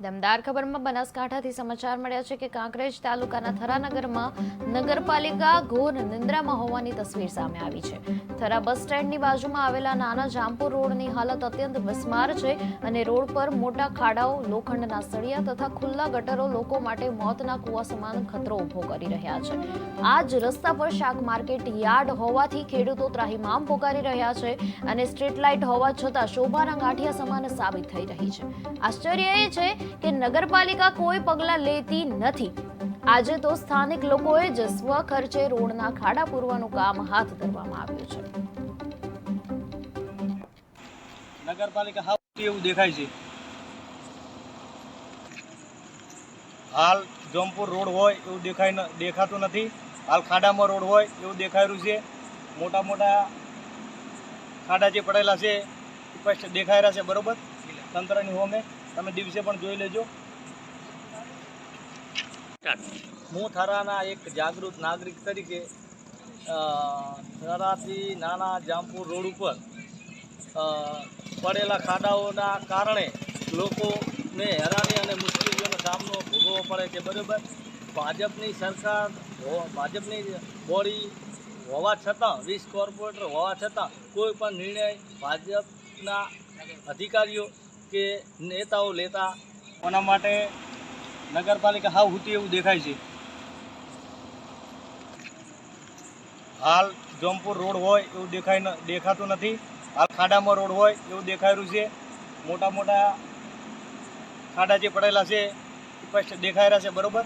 દમદાર ખબરમાં બનાસકાંઠાથી સમાચાર મળ્યા છે કે કાંકરેજ તાલુકાના થરાનગરમાં નગરપાલિકા ઘોર નિંદ્રામાં હોવાની તસવીર સામે આવી છે. થરા બસ સ્ટેન્ડની બાજુમાં આવેલા નાના જામપુર રોડની હાલત અત્યંત બિસ્માર છે અને રોડ પર મોટા ખાડાઓ, લોખંડના સળિયા તથા ખુલ્લા ગટરો લોકો માટે મોતના કૂવા સમાન ખતરો ઊભો કરી રહ્યા છે. આ જ રસ્તા પર શાક માર્કેટ યાર્ડ હોવાથી ખેડૂતો ત્રાહિમામ પોકારી રહ્યા છે અને સ્ટ્રીટ લાઇટ હોવા છતાં શોભાના ગાંઠિયા સમાન સાબિત થઈ રહી છે. આશ્ચર્ય એ છે કે નગરપાલિકા કોઈ પગલાં લેતી નથી. આજે તો સ્થાનિક લોકોએ જ સ્વખર્ચે રોડના ખાડા પૂરવાનું કામ હાથ ધરવામાં આવ્યું છે. નગરપાલિકા હાવ એવું દેખાય છે. હાલ જોમપુર રોડ હોય એવું દેખાતું નથી. હાલ ખાડામાં રોડ હોય એવું દેખાઈ રહ્યું છે. મોટા મોટા ખાડા જે પડેલા છે એ દેખાઈ રહ્યા છે. બરોબર, તંત્રની હોમે તમે દિવસે પણ જોઈ લેજો. હું થરાના એક જાગૃત નાગરિક તરીકે થરાથી નાના જામપુર રોડ ઉપર પડેલા ખાડાઓના કારણે લોકોને હેરાની અને મુશ્કેલીઓનો સામનો ભોગવવો પડે છે. બરાબર, ભાજપની સરકાર, ભાજપની બોડી હોવા છતાં, 20 કોર્પોરેટર હોવા છતાં કોઈ પણ નિર્ણય ભાજપના અધિકારીઓ કે નેતાઓ લેતા. એના માટે નગરપાલિકા હાવ હુતી એવું દેખાય છે. હાલ જોમપુર રોડ હોય એવું દેખાતું નથી. હાલ ખાડામાં રોડ હોય એવું દેખાઈ રહ્યું છે. મોટા મોટા ખાડા જે પડેલા છે એ દેખાઈ રહ્યા છે. બરોબર,